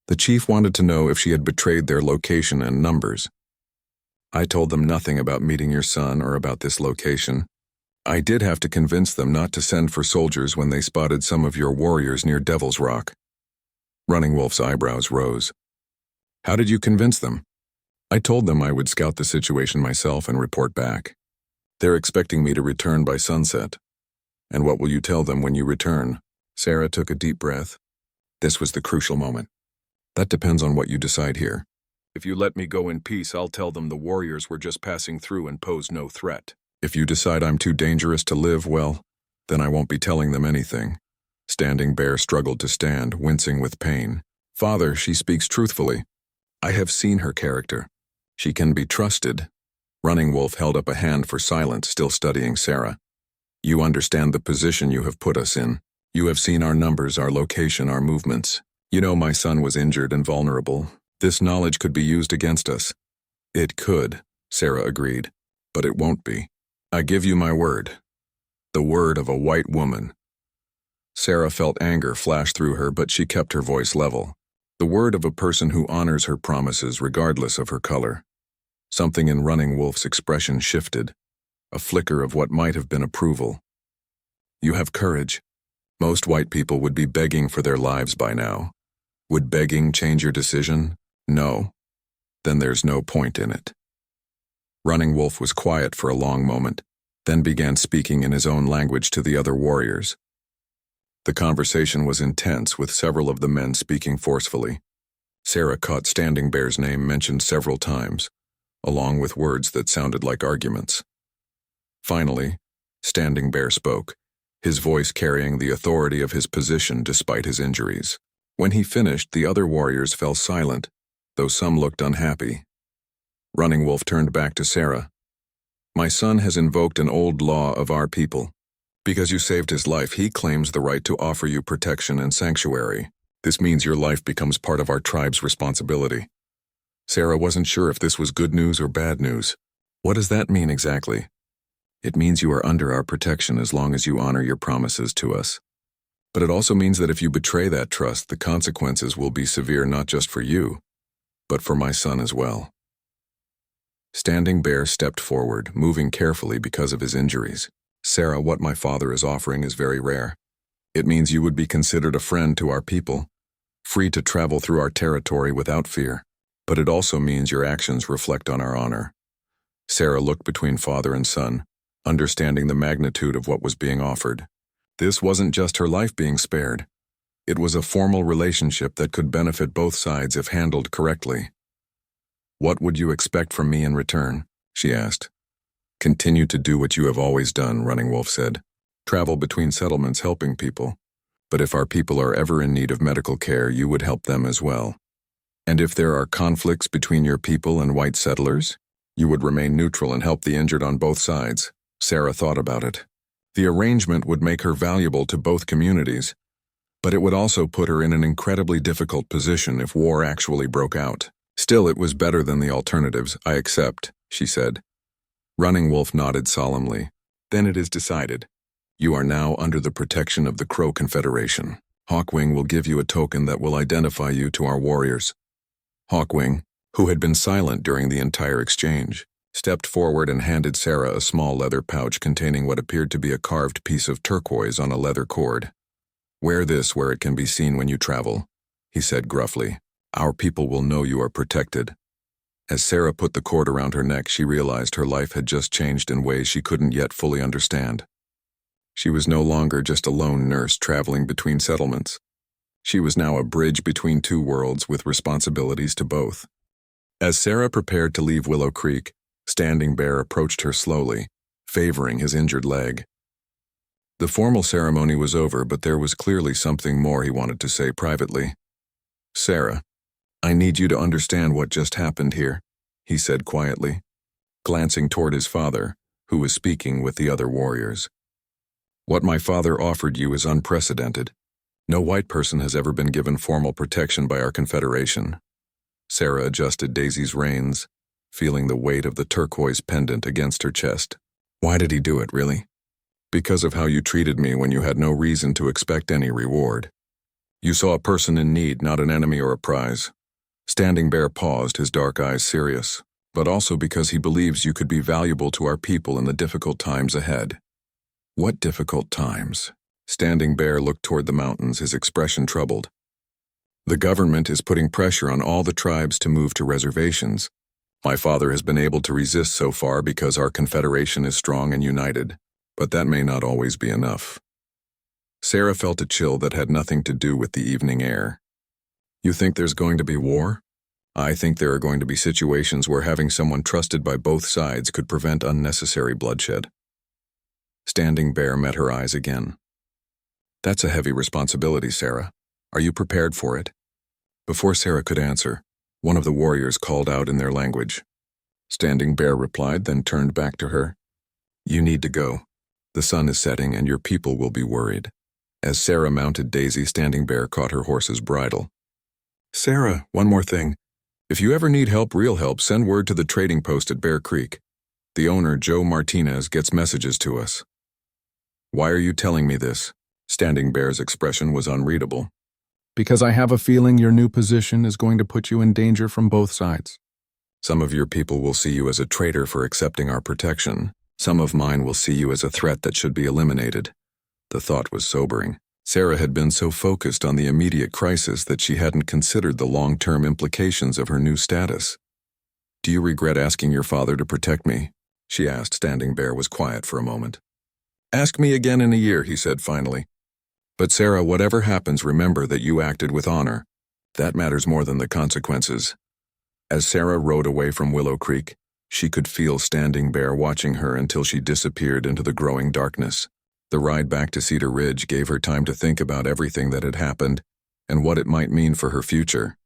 The chief wanted to know if she had betrayed their location and numbers. "I told them nothing about meeting your son or about this location. I did have to convince them not to send for soldiers when they spotted some of your warriors near Devil's Rock." Running Wolf's eyebrows rose. "How did you convince them?" "I told them I would scout the situation myself and report back. They're expecting me to return by sunset." "And what will you tell them when you return?" Sarah took a deep breath. This was the crucial moment. "That depends on what you decide here. If you let me go in peace, I'll tell them the warriors were just passing through and pose no threat. If you decide I'm too dangerous to live, well, then I won't be telling them anything. Standing Bear struggled to stand, wincing with pain. Father, she speaks truthfully. I have seen her character. She can be trusted. Running Wolf held up a hand for silence, still studying Sarah. You understand the position you have put us in. You have seen our numbers, our location, our movements. You know my son was injured and vulnerable. This knowledge could be used against us. It could, Sarah agreed, but it won't be. I give you my word. The word of a white woman. Sarah felt anger flash through her, but she kept her voice level. The word of a person who honors her promises regardless of her color. Something in Running Wolf's expression shifted, a flicker of what might have been approval. You have courage. Most white people would be begging for their lives by now. Would begging change your decision? No. Then there's no point in it. Running Wolf was quiet for a long moment, then began speaking in his own language to the other warriors. The conversation was intense, with several of the men speaking forcefully. Sarah caught Standing Bear's name mentioned several times, along with words that sounded like arguments. Finally, Standing Bear spoke, his voice carrying the authority of his position despite his injuries. When he finished, the other warriors fell silent, though some looked unhappy. Running Wolf turned back to Sarah. My son has invoked an old law of our people. Because you saved his life, he claims the right to offer you protection and sanctuary. This means your life becomes part of our tribe's responsibility. Sarah wasn't sure if this was good news or bad news. What does that mean exactly? It means you are under our protection as long as you honor your promises to us. But it also means that if you betray that trust, the consequences will be severe not just for you, but for my son as well. Standing Bear stepped forward, moving carefully because of his injuries. Sarah, what my father is offering is very rare. It means you would be considered a friend to our people, free to travel through our territory without fear. But it also means your actions reflect on our honor. Sarah looked between father and son, understanding the magnitude of what was being offered. This wasn't just her life being spared. It was a formal relationship that could benefit both sides if handled correctly. What would you expect from me in return? She asked. Continue to do what you have always done, Running Wolf said. Travel between settlements helping people. But if our people are ever in need of medical care, you would help them as well. And if there are conflicts between your people and white settlers, you would remain neutral and help the injured on both sides. Sarah thought about it. The arrangement would make her valuable to both communities, but it would also put her in an incredibly difficult position if war actually broke out. Still, it was better than the alternatives. I accept, she said. Running Wolf nodded solemnly. Then it is decided. You are now under the protection of the Crow Confederation. Hawkwing will give you a token that will identify you to our warriors. Hawkwing, who had been silent during the entire exchange, stepped forward and handed Sarah a small leather pouch containing what appeared to be a carved piece of turquoise on a leather cord. Wear this where it can be seen when you travel, he said gruffly. Our people will know you are protected. As Sarah put the cord around her neck, she realized her life had just changed in ways she couldn't yet fully understand. She was no longer just a lone nurse traveling between settlements. She was now a bridge between two worlds with responsibilities to both. As Sarah prepared to leave Willow Creek, Standing Bear approached her slowly, favoring his injured leg. The formal ceremony was over, but there was clearly something more he wanted to say privately. Sarah, I need you to understand what just happened here, he said quietly, glancing toward his father, who was speaking with the other warriors. What my father offered you is unprecedented. No white person has ever been given formal protection by our confederation. Sarah adjusted Daisy's reins, feeling the weight of the turquoise pendant against her chest. Why did he do it, really? Because of how you treated me when you had no reason to expect any reward. You saw a person in need, not an enemy or a prize. Standing Bear paused, his dark eyes serious, but also because he believes you could be valuable to our people in the difficult times ahead. What difficult times? Standing Bear looked toward the mountains, his expression troubled. The government is putting pressure on all the tribes to move to reservations. My father has been able to resist so far because our confederation is strong and united, but that may not always be enough. Sarah felt a chill that had nothing to do with the evening air. You think there's going to be war? I think there are going to be situations where having someone trusted by both sides could prevent unnecessary bloodshed. Standing Bear met her eyes again. That's a heavy responsibility, Sarah. Are you prepared for it? Before Sarah could answer, one of the warriors called out in their language. Standing Bear replied, then turned back to her. You need to go. The sun is setting and your people will be worried. As Sarah mounted Daisy, Standing Bear caught her horse's bridle. Sarah, one more thing. If you ever need help, real help, send word to the trading post at Bear Creek. The owner, Joe Martinez, gets messages to us. Why are you telling me this? Standing Bear's expression was unreadable. Because I have a feeling your new position is going to put you in danger from both sides. Some of your people will see you as a traitor for accepting our protection. Some of mine will see you as a threat that should be eliminated. The thought was sobering. Sarah had been so focused on the immediate crisis that she hadn't considered the long-term implications of her new status. Do you regret asking your father to protect me? She asked. Standing Bear was quiet for a moment. Ask me again in a year, he said finally. But Sarah, whatever happens, remember that you acted with honor. That matters more than the consequences. As Sarah rode away from Willow Creek, she could feel Standing Bear watching her until she disappeared into the growing darkness. The ride back to Cedar Ridge gave her time to think about everything that had happened and what it might mean for her future.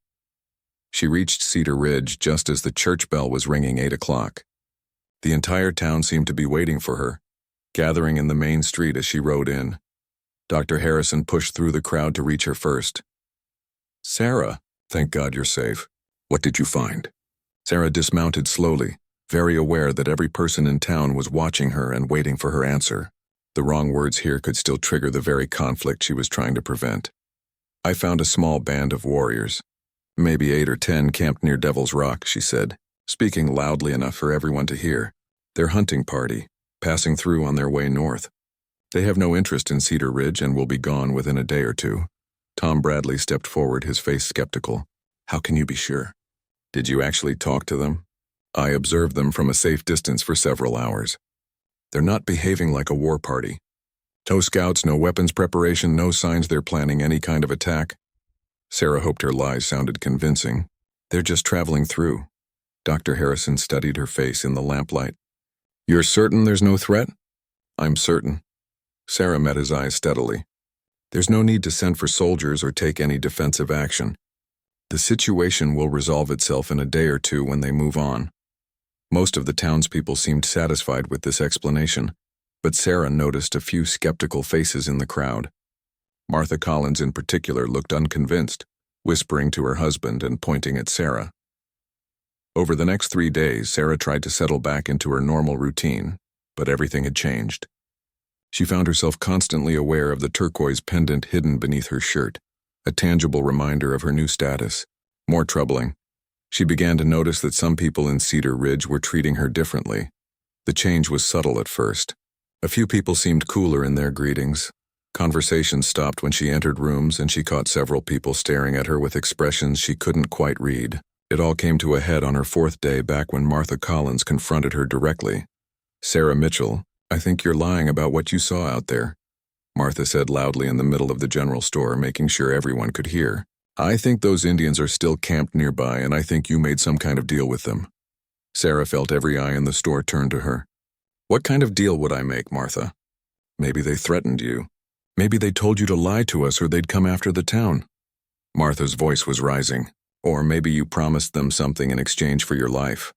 She reached Cedar Ridge just as the church bell was ringing 8 o'clock. The entire town seemed to be waiting for her, gathering in the main street as she rode in. Dr. Harrison pushed through the crowd to reach her first. Sarah, thank God you're safe. What did you find? Sarah dismounted slowly, very aware that every person in town was watching her and waiting for her answer. The wrong words here could still trigger the very conflict she was trying to prevent. I found a small band of warriors. Maybe 8 or 10 camped near Devil's Rock, she said, speaking loudly enough for everyone to hear. Their hunting party, passing through on their way north. They have no interest in Cedar Ridge and will be gone within a day or two. Tom Bradley stepped forward, his face skeptical. How can you be sure? Did you actually talk to them? I observed them from a safe distance for several hours. They're not behaving like a war party. No scouts, no weapons preparation, no signs they're planning any kind of attack. Sarah hoped her lies sounded convincing. They're just traveling through. Dr. Harrison studied her face in the lamplight. You're certain there's no threat? I'm certain. Sarah met his eyes steadily. There's no need to send for soldiers or take any defensive action. The situation will resolve itself in a day or two when they move on. Most of the townspeople seemed satisfied with this explanation, but Sarah noticed a few skeptical faces in the crowd. Martha Collins in particular looked unconvinced, whispering to her husband and pointing at Sarah. Over the next 3 days, Sarah tried to settle back into her normal routine, but everything had changed. She found herself constantly aware of the turquoise pendant hidden beneath her shirt, a tangible reminder of her new status. More troubling, she began to notice that some people in Cedar Ridge were treating her differently. The change was subtle at first. A few people seemed cooler in their greetings. Conversation stopped when she entered rooms, and she caught several people staring at her with expressions she couldn't quite read. It all came to a head on her 4th day back when Martha Collins confronted her directly. Sarah Mitchell, I think you're lying about what you saw out there, Martha said loudly in the middle of the general store, making sure everyone could hear. I think those Indians are still camped nearby, and I think you made some kind of deal with them. Sarah felt every eye in the store turn to her. What kind of deal would I make, Martha? Maybe they threatened you. Maybe they told you to lie to us or they'd come after the town. Martha's voice was rising. Or maybe you promised them something in exchange for your life.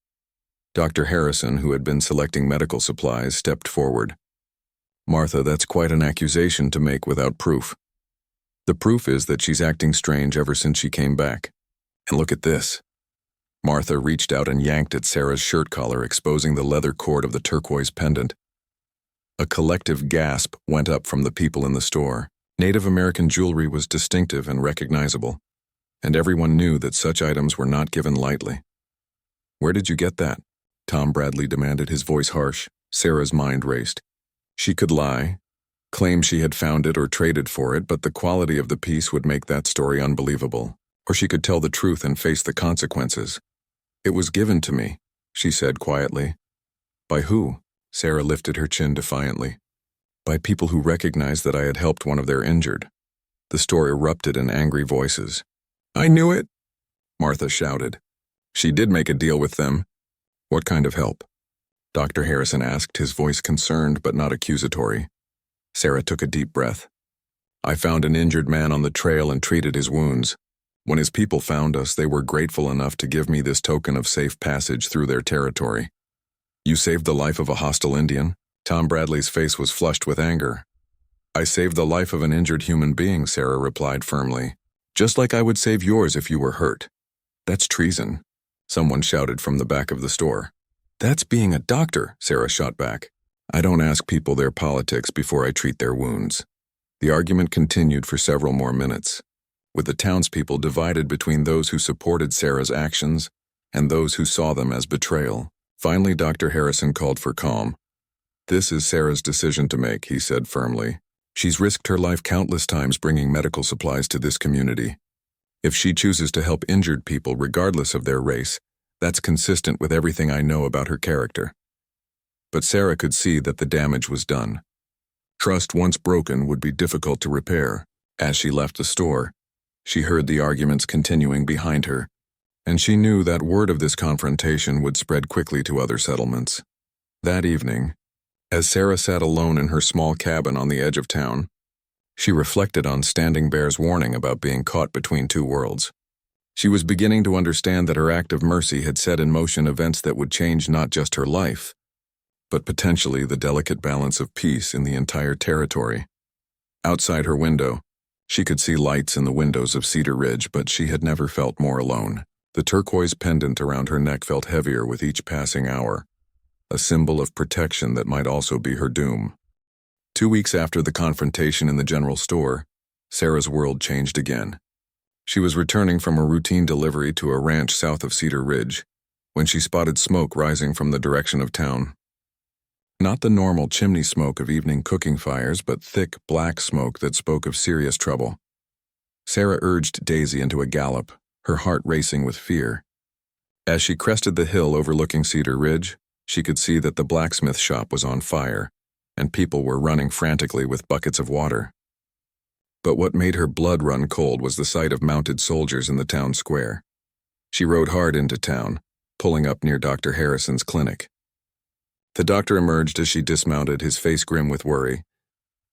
Dr. Harrison, who had been selecting medical supplies, stepped forward. Martha, that's quite an accusation to make without proof. The proof is that she's acting strange ever since she came back. And look at this. Martha reached out and yanked at Sarah's shirt collar, exposing the leather cord of the turquoise pendant. A collective gasp went up from the people in the store. Native American jewelry was distinctive and recognizable, and everyone knew that such items were not given lightly. Where did you get that? Tom Bradley demanded, his voice harsh. Sarah's mind raced. She could lie, claim she had found it or traded for it, but the quality of the piece would make that story unbelievable. Or she could tell the truth and face the consequences. It was given to me, she said quietly. By who? Sarah lifted her chin defiantly. By people who recognized that I had helped one of their injured. The store erupted in angry voices. I knew it, Martha shouted. She did make a deal with them. What kind of help? Dr. Harrison asked, his voice concerned but not accusatory. Sarah took a deep breath. I found an injured man on the trail and treated his wounds. When his people found us, they were grateful enough to give me this token of safe passage through their territory. You saved the life of a hostile Indian? Tom Bradley's face was flushed with anger. I saved the life of an injured human being, Sarah replied firmly. Just like I would save yours if you were hurt. That's treason, someone shouted from the back of the store. That's being a doctor, Sarah shot back. I don't ask people their politics before I treat their wounds. The argument continued for several more minutes, with the townspeople divided between those who supported Sarah's actions and those who saw them as betrayal. Finally, Dr. Harrison called for calm. This is Sarah's decision to make, he said firmly. She's risked her life countless times bringing medical supplies to this community. If she chooses to help injured people regardless of their race, that's consistent with everything I know about her character. But Sarah could see that the damage was done. Trust once broken would be difficult to repair. As she left the store, she heard the arguments continuing behind her, and she knew that word of this confrontation would spread quickly to other settlements. That evening, as Sarah sat alone in her small cabin on the edge of town, she reflected on Standing Bear's warning about being caught between two worlds. She was beginning to understand that her act of mercy had set in motion events that would change not just her life, but potentially the delicate balance of peace in the entire territory. Outside her window, she could see lights in the windows of Cedar Ridge, but she had never felt more alone. The turquoise pendant around her neck felt heavier with each passing hour, a symbol of protection that might also be her doom. 2 weeks after the confrontation in the general store, Sarah's world changed again. She was returning from a routine delivery to a ranch south of Cedar Ridge when she spotted smoke rising from the direction of town. Not the normal chimney smoke of evening cooking fires, but thick, black smoke that spoke of serious trouble. Sarah urged Daisy into a gallop, her heart racing with fear. As she crested the hill overlooking Cedar Ridge, she could see that the blacksmith shop was on fire, and people were running frantically with buckets of water. But what made her blood run cold was the sight of mounted soldiers in the town square. She rode hard into town, pulling up near Dr. Harrison's clinic. The doctor emerged as she dismounted, his face grim with worry.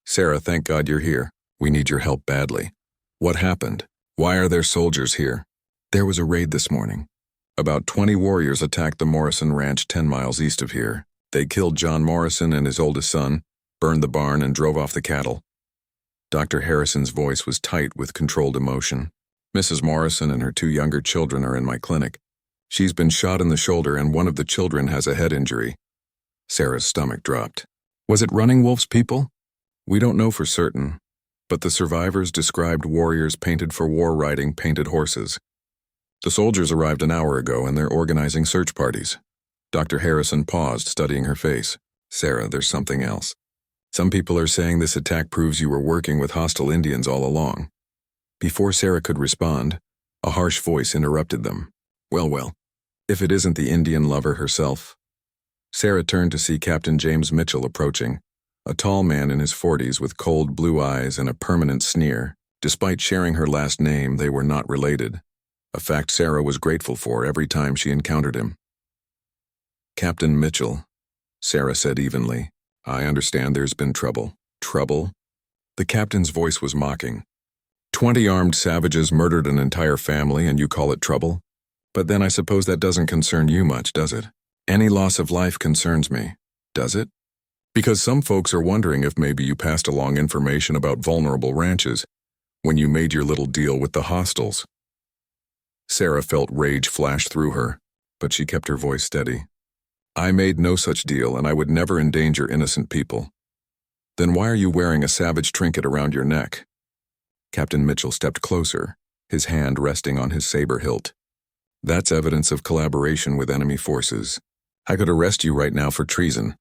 Sarah, thank God you're here. We need your help badly. What happened? Why are there soldiers here? There was a raid this morning. About 20 warriors attacked the Morrison Ranch 10 miles east of here. They killed John Morrison and his oldest son, burned the barn, and drove off the cattle. Dr. Harrison's voice was tight with controlled emotion. Mrs. Morrison and her 2 younger children are in my clinic. She's been shot in the shoulder and one of the children has a head injury. Sarah's stomach dropped. Was it Running Wolf's people? We don't know for certain, but the survivors described warriors painted for war riding painted horses. The soldiers arrived an hour ago and they're organizing search parties. Dr. Harrison paused, studying her face. Sarah, there's something else. Some people are saying this attack proves you were working with hostile Indians all along. Before Sarah could respond, a harsh voice interrupted them. Well, if it isn't the Indian lover herself. Sarah turned to see Captain James Mitchell approaching, a tall man in his 40s with cold blue eyes and a permanent sneer. Despite sharing her last name, they were not related, a fact Sarah was grateful for every time she encountered him. Captain Mitchell, Sarah said evenly. I understand there's been trouble. Trouble? The captain's voice was mocking. 20 armed savages murdered an entire family and you call it trouble? But then I suppose that doesn't concern you much, does it? Any loss of life concerns me. Does it? Because some folks are wondering if maybe you passed along information about vulnerable ranches when you made your little deal with the hostiles. Sarah felt rage flash through her, but she kept her voice steady. I made no such deal, and I would never endanger innocent people. Then why are you wearing a savage trinket around your neck? Captain Mitchell stepped closer, his hand resting on his saber hilt. That's evidence of collaboration with enemy forces. I could arrest you right now for treason.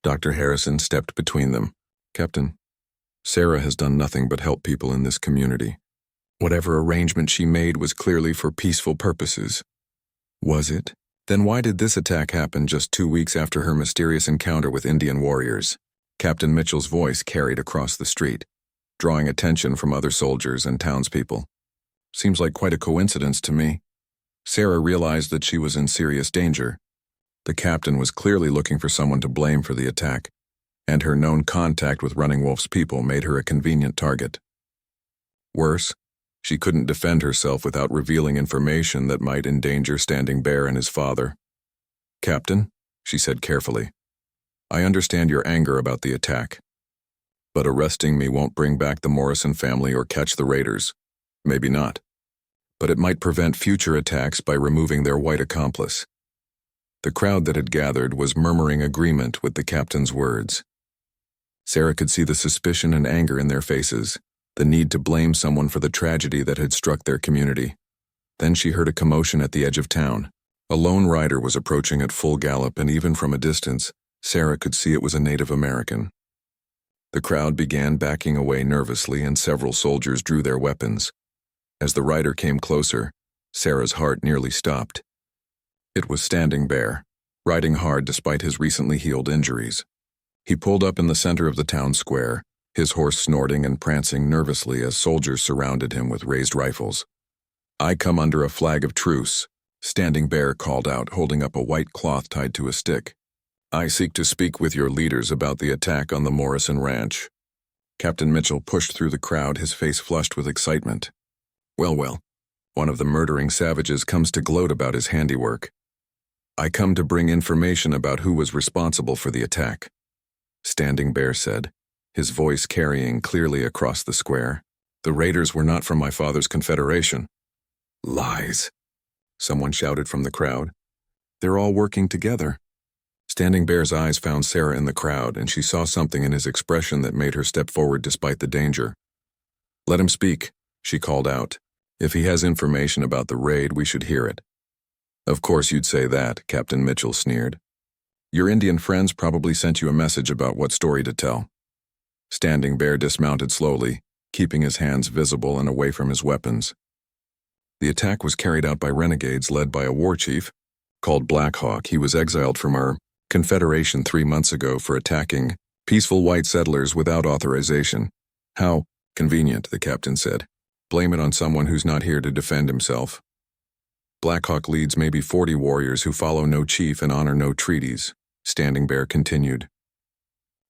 Dr. Harrison stepped between them. Captain, Sarah has done nothing but help people in this community. Whatever arrangement she made was clearly for peaceful purposes. Was it? Then why did this attack happen just 2 weeks after her mysterious encounter with Indian warriors? Captain Mitchell's voice carried across the street, drawing attention from other soldiers and townspeople. Seems like quite a coincidence to me. Sarah realized that she was in serious danger. The captain was clearly looking for someone to blame for the attack, and her known contact with Running Wolf's people made her a convenient target. Worse, she couldn't defend herself without revealing information that might endanger Standing Bear and his father. "Captain," she said carefully, "I understand your anger about the attack. But arresting me won't bring back the Morrison family or catch the raiders. Maybe not. But it might prevent future attacks by removing their white accomplice." The crowd that had gathered was murmuring agreement with the captain's words. Sarah could see the suspicion and anger in their faces, the need to blame someone for the tragedy that had struck their community. Then she heard a commotion at the edge of town. A lone rider was approaching at full gallop, and even from a distance, Sarah could see it was a Native American. The crowd began backing away nervously, and several soldiers drew their weapons. As the rider came closer, Sarah's heart nearly stopped. It was Standing Bear, riding hard despite his recently healed injuries. He pulled up in the center of the town square, his horse snorting and prancing nervously as soldiers surrounded him with raised rifles. "I come under a flag of truce," Standing Bear called out, holding up a white cloth tied to a stick. "I seek to speak with your leaders about the attack on the Morrison ranch." Captain Mitchell pushed through the crowd, his face flushed with excitement. Well, one of the murdering savages comes to gloat about his handiwork. "I come to bring information about who was responsible for the attack," Standing Bear said, his voice carrying clearly across the square. "The raiders were not from my father's confederation." "Lies," someone shouted from the crowd. "They're all working together." Standing Bear's eyes found Sarah in the crowd, and she saw something in his expression that made her step forward despite the danger. "Let him speak," she called out. "If he has information about the raid, we should hear it." "Of course you'd say that," Captain Mitchell sneered. "Your Indian friends probably sent you a message about what story to tell." Standing Bear dismounted slowly, keeping his hands visible and away from his weapons. "The attack was carried out by renegades led by a war chief called Black Hawk. He was exiled from our confederation 3 months ago for attacking peaceful white settlers without authorization." "How convenient," the captain said. "Blame it on someone who's not here to defend himself." "Black Hawk leads maybe 40 warriors who follow no chief and honor no treaties," Standing Bear continued.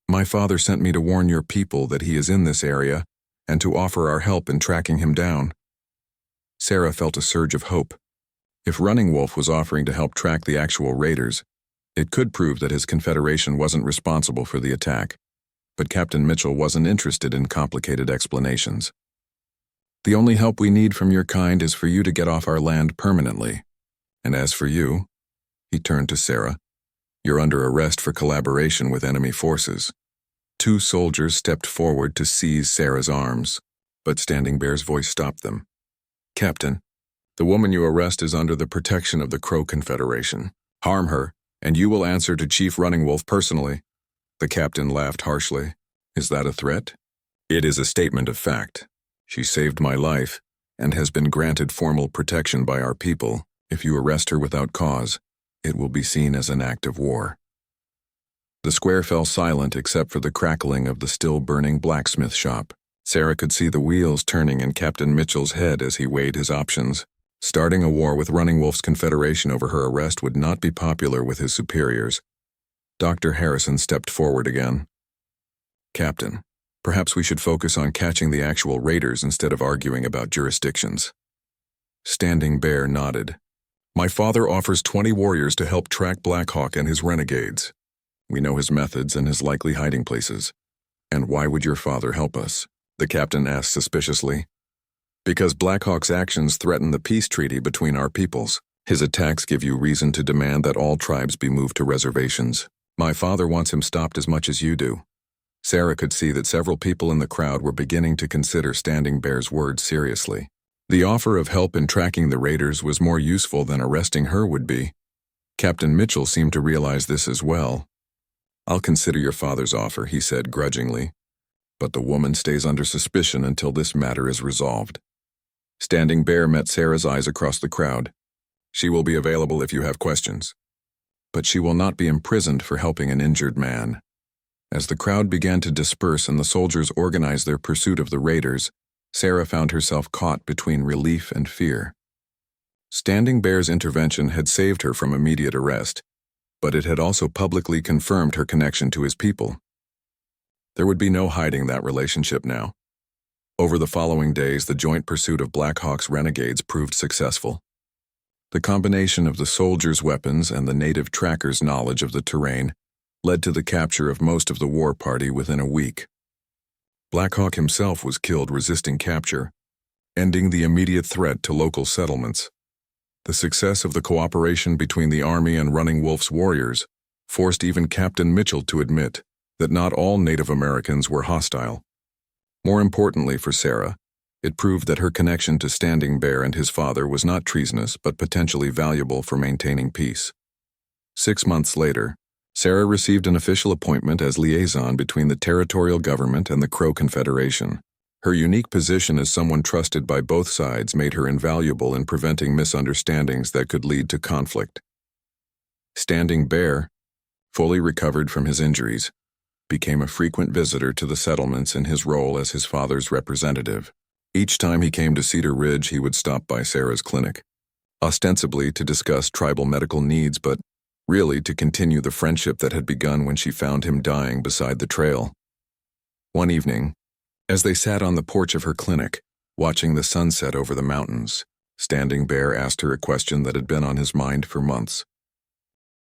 "My father sent me to warn your people that he is in this area and to offer our help in tracking him down." Sarah felt a surge of hope. If Running Wolf was offering to help track the actual raiders, it could prove that his confederation wasn't responsible for the attack. But Captain Mitchell wasn't interested in complicated explanations. "The only help we need from your kind is for you to get off our land permanently. And as for you," he turned to Sarah, "you're under arrest for collaboration with enemy forces." 2 soldiers stepped forward to seize Sarah's arms, but Standing Bear's voice stopped them. "Captain, the woman you arrest is under the protection of the Crow Confederation. Harm her, and you will answer to Chief Running Wolf personally." The captain laughed harshly. "Is that a threat?" "It is a statement of fact. She saved my life and has been granted formal protection by our people. If you arrest her without cause, it will be seen as an act of war." The square fell silent except for the crackling of the still-burning blacksmith shop. Sarah could see the wheels turning in Captain Mitchell's head as he weighed his options. Starting a war with Running Wolf's confederation over her arrest would not be popular with his superiors. Dr. Harrison stepped forward again. "Captain, perhaps we should focus on catching the actual raiders instead of arguing about jurisdictions." Standing Bear nodded. "My father offers 20 warriors to help track Black Hawk and his renegades. We know his methods and his likely hiding places." "And why would your father help us?" the captain asked suspiciously. "Because Black Hawk's actions threaten the peace treaty between our peoples. His attacks give you reason to demand that all tribes be moved to reservations. My father wants him stopped as much as you do." Sarah could see that several people in the crowd were beginning to consider Standing Bear's words seriously. The offer of help in tracking the raiders was more useful than arresting her would be. Captain Mitchell seemed to realize this as well. "I'll consider your father's offer," he said grudgingly. "But the woman stays under suspicion until this matter is resolved." Standing Bear met Sarah's eyes across the crowd. "She will be available if you have questions. But she will not be imprisoned for helping an injured man." As the crowd began to disperse and the soldiers organized their pursuit of the raiders, Sarah found herself caught between relief and fear. Standing Bear's intervention had saved her from immediate arrest, but it had also publicly confirmed her connection to his people. There would be no hiding that relationship now. Over the following days, the joint pursuit of Black Hawk's renegades proved successful. The combination of the soldiers' weapons and the native trackers' knowledge of the terrain led to the capture of most of the war party within a week. Black Hawk himself was killed resisting capture, ending the immediate threat to local settlements. The success of the cooperation between the Army and Running Wolf's warriors forced even Captain Mitchell to admit that not all Native Americans were hostile. More importantly for Sarah, it proved that her connection to Standing Bear and his father was not treasonous but potentially valuable for maintaining peace. 6 months later, Sarah received an official appointment as liaison between the territorial government and the Crow Confederation. Her unique position as someone trusted by both sides made her invaluable in preventing misunderstandings that could lead to conflict. Standing Bear, fully recovered from his injuries, became a frequent visitor to the settlements in his role as his father's representative. Each time he came to Cedar Ridge, he would stop by Sarah's clinic, ostensibly to discuss tribal medical needs, but really to continue the friendship that had begun when she found him dying beside the trail. One evening, as they sat on the porch of her clinic, watching the sunset over the mountains, Standing Bear asked her a question that had been on his mind for months.